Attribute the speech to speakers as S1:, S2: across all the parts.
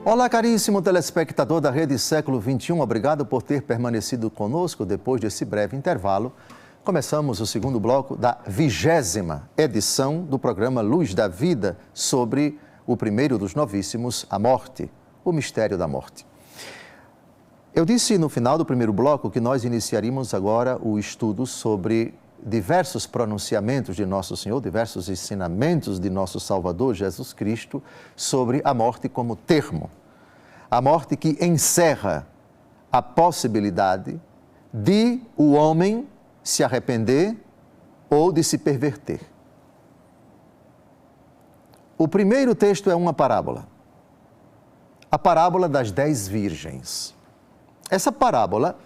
S1: Olá, caríssimo telespectador da Rede Século XXI, obrigado por ter permanecido conosco depois desse breve intervalo. Começamos o segundo bloco da 20ª edição do programa Luz da Vida sobre o primeiro dos novíssimos, a morte, o mistério da morte. Eu disse no final do primeiro bloco que nós iniciaríamos agora o estudo sobre diversos pronunciamentos de Nosso Senhor, diversos ensinamentos de nosso Salvador Jesus Cristo sobre a morte como termo. A morte que encerra a possibilidade de o homem se arrepender ou de se perverter. O primeiro texto é uma parábola. A parábola das 10 virgens. Essa parábola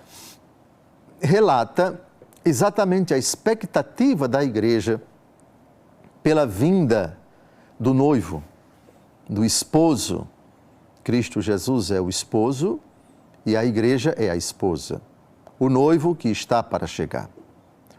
S1: relata exatamente a expectativa da igreja pela vinda do noivo, do esposo. Cristo Jesus é o esposo e a igreja é a esposa. O noivo que está para chegar.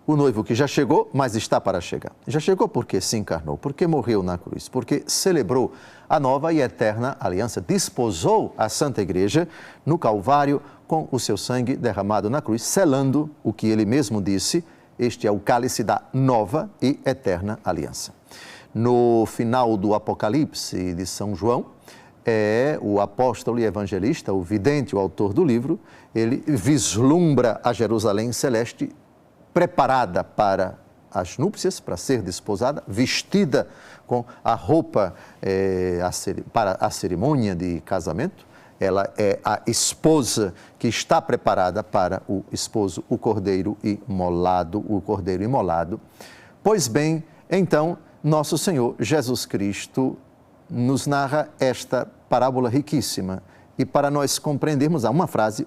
S1: O noivo que já chegou, mas está para chegar. Já chegou porque se encarnou, porque morreu na cruz, porque celebrou a nova e eterna aliança, desposou a Santa Igreja no Calvário com o seu sangue derramado na cruz, selando o que ele mesmo disse, este é o cálice da nova e eterna aliança. No final do Apocalipse de São João, o apóstolo e evangelista, o vidente, o autor do livro, ele vislumbra a Jerusalém celeste preparada para as núpcias, para ser desposada, vestida com a roupa para a cerimônia de casamento. Ela é a esposa que está preparada para o esposo, o cordeiro imolado, Pois bem, então, nosso Senhor Jesus Cristo nos narra esta parábola riquíssima. E para nós compreendermos, há uma frase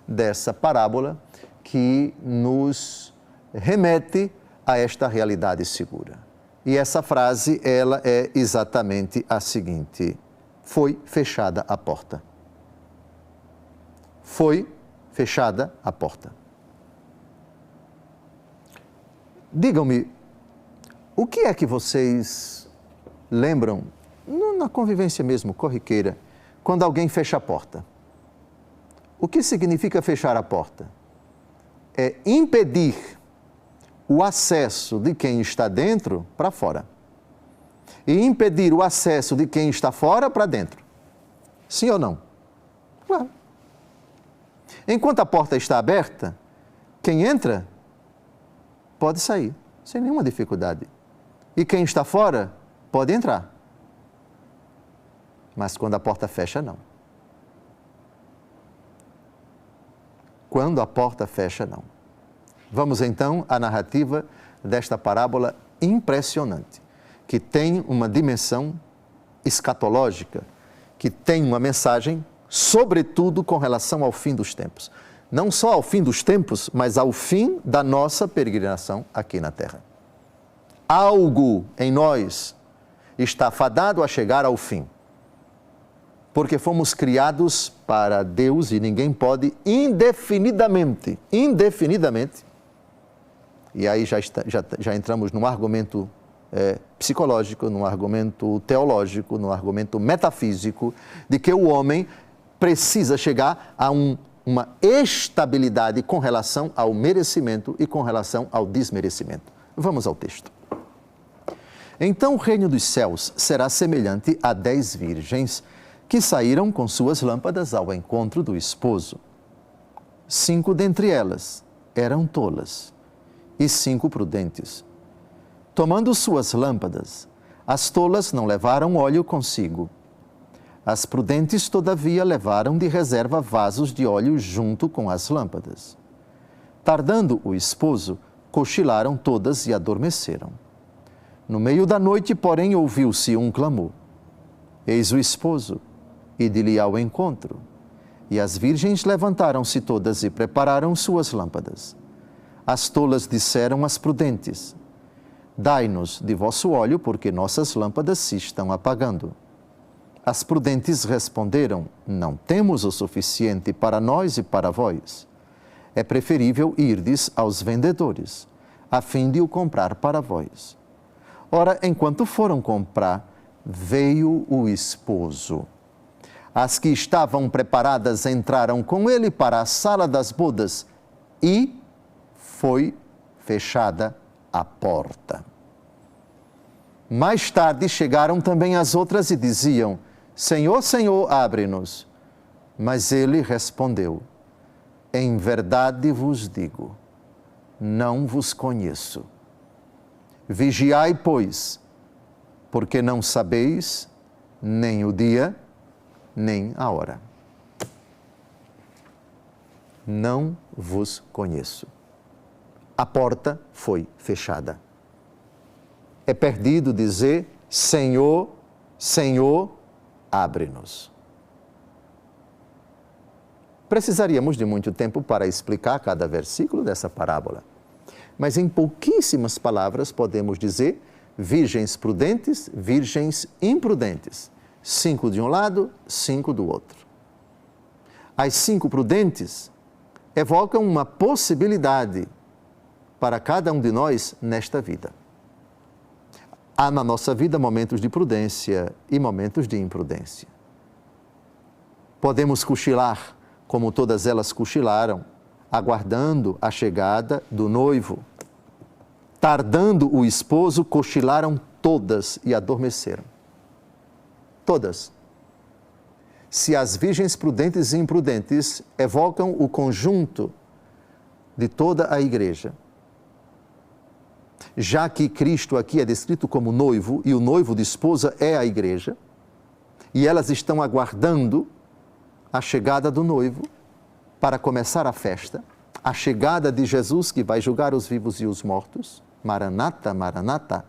S1: dessa parábola que nos remete a esta realidade segura. E essa frase, ela é exatamente a seguinte: foi fechada a porta. Foi fechada a porta. Digam-me, o que é que vocês lembram, na convivência mesmo, corriqueira, quando alguém fecha a porta? O que significa fechar a porta? É impedir o acesso de quem está dentro para fora. E impedir o acesso de quem está fora para dentro. Sim ou não? Claro. Enquanto a porta está aberta, quem entra pode sair, sem nenhuma dificuldade. E quem está fora pode entrar. Mas quando a porta fecha, não. Quando a porta fecha, não. Vamos então à narrativa desta parábola impressionante, que tem uma dimensão escatológica, que tem uma mensagem, sobretudo com relação ao fim dos tempos. Não só ao fim dos tempos, mas ao fim da nossa peregrinação aqui na Terra. Algo em nós está fadado a chegar ao fim, porque fomos criados para Deus e ninguém pode indefinidamente, e aí já entramos num argumento psicológico, num argumento teológico, num argumento metafísico, de que o homem precisa chegar a uma estabilidade com relação ao merecimento e com relação ao desmerecimento. Vamos ao texto. Então o reino dos céus será semelhante a 10 virgens que saíram com suas lâmpadas ao encontro do esposo. 5 dentre elas eram tolas e 5 prudentes. Tomando suas lâmpadas, as tolas não levaram óleo consigo. As prudentes, todavia, levaram de reserva vasos de óleo junto com as lâmpadas. Tardando o esposo, cochilaram todas e adormeceram. No meio da noite, porém, ouviu-se um clamor. Eis o esposo, ide-lhe ao encontro. E as virgens levantaram-se todas e prepararam suas lâmpadas. As tolas disseram às prudentes: dai-nos de vosso óleo, porque nossas lâmpadas se estão apagando. As prudentes responderam: não temos o suficiente para nós e para vós. é preferível irdes aos vendedores, a fim de o comprar para vós. Ora, enquanto foram comprar, veio o esposo. As que estavam preparadas entraram com ele para a sala das bodas e foi fechada a porta. Mais tarde chegaram também as outras e diziam: Senhor, Senhor, abre-nos. Mas ele respondeu: Em verdade vos digo, não vos conheço. Vigiai, pois, porque não sabeis nem o dia, nem a hora. Não vos conheço. A porta foi fechada. É perdido dizer: Senhor, Senhor, abre-nos. Precisaríamos de muito tempo para explicar cada versículo dessa parábola. Mas em pouquíssimas palavras podemos dizer: virgens prudentes, virgens imprudentes. 5 de um lado, 5 do outro. As 5 prudentes evocam uma possibilidade para cada um de nós nesta vida. Há na nossa vida momentos de prudência e momentos de imprudência. Podemos cochilar, como todas elas cochilaram, aguardando a chegada do noivo. Tardando o esposo, cochilaram todas e adormeceram. Todas. Se as virgens prudentes e imprudentes evocam o conjunto de toda a igreja, já que Cristo aqui é descrito como noivo e o noivo de esposa é a igreja, e elas estão aguardando a chegada do noivo para começar a festa, a chegada de Jesus que vai julgar os vivos e os mortos. Maranata, Maranata,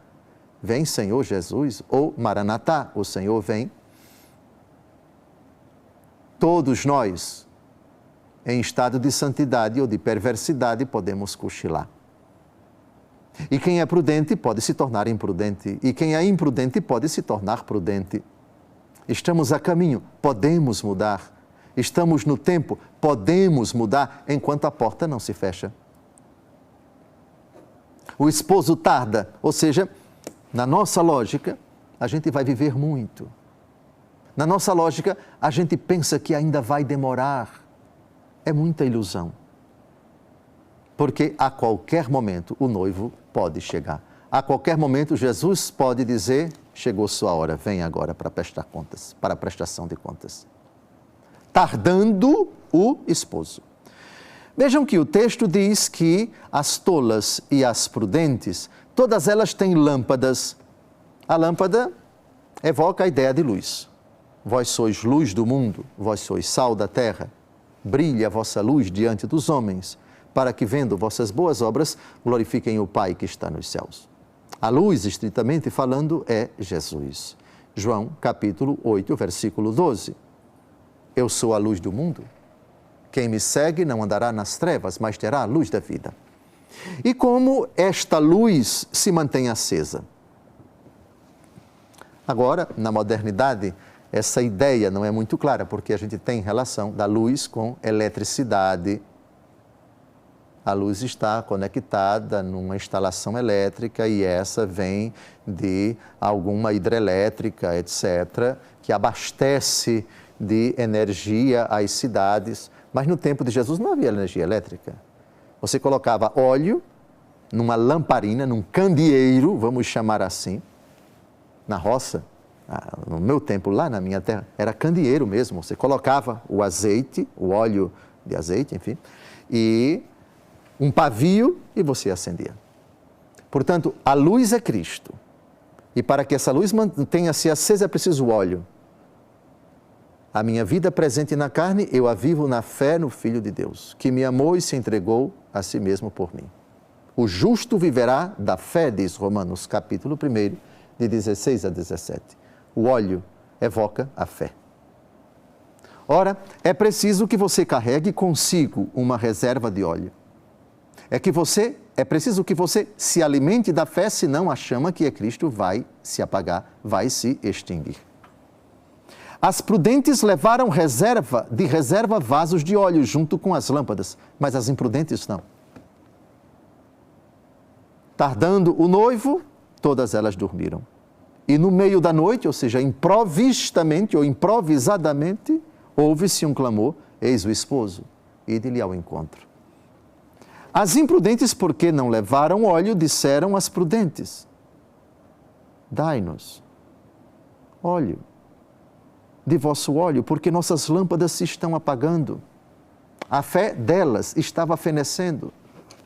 S1: vem Senhor Jesus, ou Maranatá, o Senhor vem. Todos nós, em estado de santidade ou de perversidade, podemos cochilar. E quem é prudente pode se tornar imprudente, e quem é imprudente pode se tornar prudente. Estamos a caminho, podemos mudar. Estamos no tempo, podemos mudar enquanto a porta não se fecha. O esposo tarda, ou seja, na nossa lógica, a gente vai viver muito. Na nossa lógica, a gente pensa que ainda vai demorar. É muita ilusão. Porque a qualquer momento o noivo pode chegar. A qualquer momento Jesus pode dizer: chegou sua hora, vem agora para prestar contas, para a prestação de contas. Tardando o esposo. Vejam que o texto diz que as tolas e as prudentes, todas elas têm lâmpadas. A lâmpada evoca a ideia de luz. Vós sois luz do mundo, vós sois sal da terra. Brilhe a vossa luz diante dos homens, para que, vendo vossas boas obras, glorifiquem o Pai que está nos céus. A luz, estritamente falando, é Jesus. João, capítulo 8, versículo 12. Eu sou a luz do mundo. Quem me segue não andará nas trevas, mas terá a luz da vida. E como esta luz se mantém acesa? Agora, na modernidade, essa ideia não é muito clara, porque a gente tem relação da luz com eletricidade. A luz está conectada numa instalação elétrica e essa vem de alguma hidrelétrica, etc., que abastece de energia às cidades. Mas no tempo de Jesus não havia energia elétrica. Você colocava óleo numa lamparina, num candeeiro, vamos chamar assim, na roça. No meu tempo, lá na minha terra, era candeeiro mesmo. Você colocava o azeite, o óleo de azeite, enfim, e um pavio e você acendia. Portanto, a luz é Cristo. E para que essa luz mantenha-se acesa é preciso óleo. A minha vida presente na carne, eu a vivo na fé no Filho de Deus, que me amou e se entregou a si mesmo por mim. O justo viverá da fé, diz Romanos, capítulo 1, de 16 a 17. O óleo evoca a fé. Ora, é preciso que você carregue consigo uma reserva de óleo. É preciso que você se alimente da fé, senão a chama que é Cristo vai se apagar, vai se extinguir. As prudentes levaram de reserva vasos de óleo junto com as lâmpadas, mas as imprudentes não. Tardando o noivo, todas elas dormiram. E no meio da noite, ou seja, improvistamente ou improvisadamente, ouve-se um clamor: eis o esposo, ide-lhe ao encontro. As imprudentes, porque não levaram óleo, disseram às prudentes: dai-nos óleo, de vosso óleo, porque nossas lâmpadas se estão apagando. A fé delas estava fenecendo.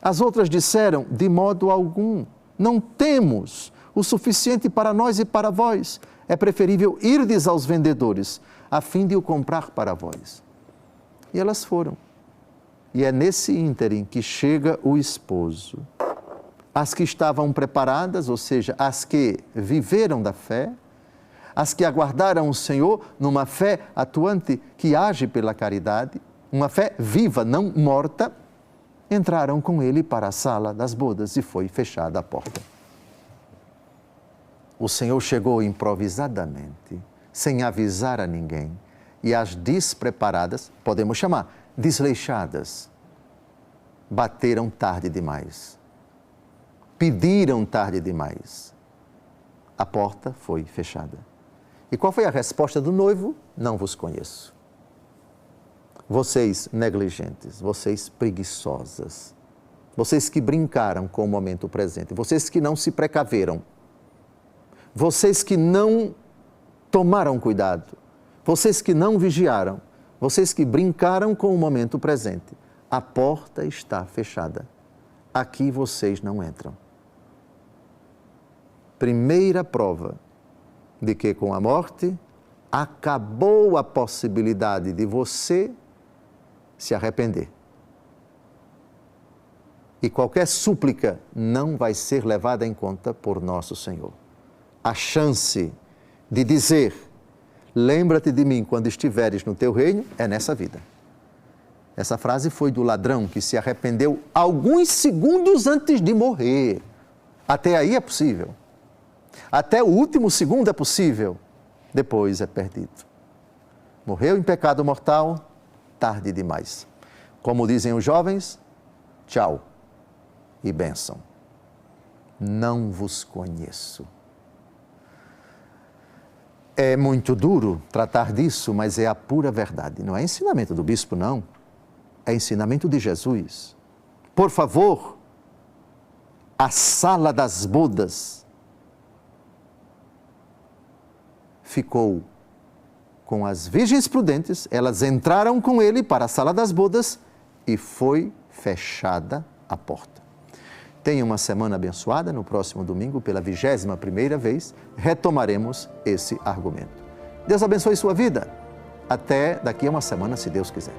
S1: As outras disseram: de modo algum, não temos o suficiente para nós e para vós. É preferível irdes aos vendedores, a fim de o comprar para vós. E elas foram. E é nesse ínterim que chega o esposo. As que estavam preparadas, ou seja, as que viveram da fé, as que aguardaram o Senhor numa fé atuante que age pela caridade, uma fé viva, não morta, entraram com ele para a sala das bodas e foi fechada a porta. O Senhor chegou improvisadamente, sem avisar a ninguém, e as despreparadas, podemos chamar, desleixadas, bateram tarde demais, pediram tarde demais. A porta foi fechada. E qual foi a resposta do noivo? Não vos conheço. Vocês negligentes, vocês preguiçosas, vocês que brincaram com o momento presente, vocês que não se precaveram, vocês que não tomaram cuidado, vocês que não vigiaram, vocês que brincaram com o momento presente, a porta está fechada. Aqui vocês não entram. Primeira prova de que com a morte acabou a possibilidade de você se arrepender. E qualquer súplica não vai ser levada em conta por nosso Senhor. A chance de dizer: lembra-te de mim quando estiveres no teu reino, é nessa vida. Essa frase foi do ladrão que se arrependeu alguns segundos antes de morrer. Até aí é possível. Até o último segundo é possível. Depois é perdido. Morreu em pecado mortal, tarde demais. Como dizem os jovens, tchau e bênção. Não vos conheço. É muito duro tratar disso, mas é a pura verdade. Não é ensinamento do bispo, não. É ensinamento de Jesus. Por favor, a sala das bodas ficou com as virgens prudentes, elas entraram com ele para a sala das bodas e foi fechada a porta. Tenha uma semana abençoada. No próximo domingo, pela 21ª vez, retomaremos esse argumento. Deus abençoe sua vida. Até daqui a uma semana, se Deus quiser.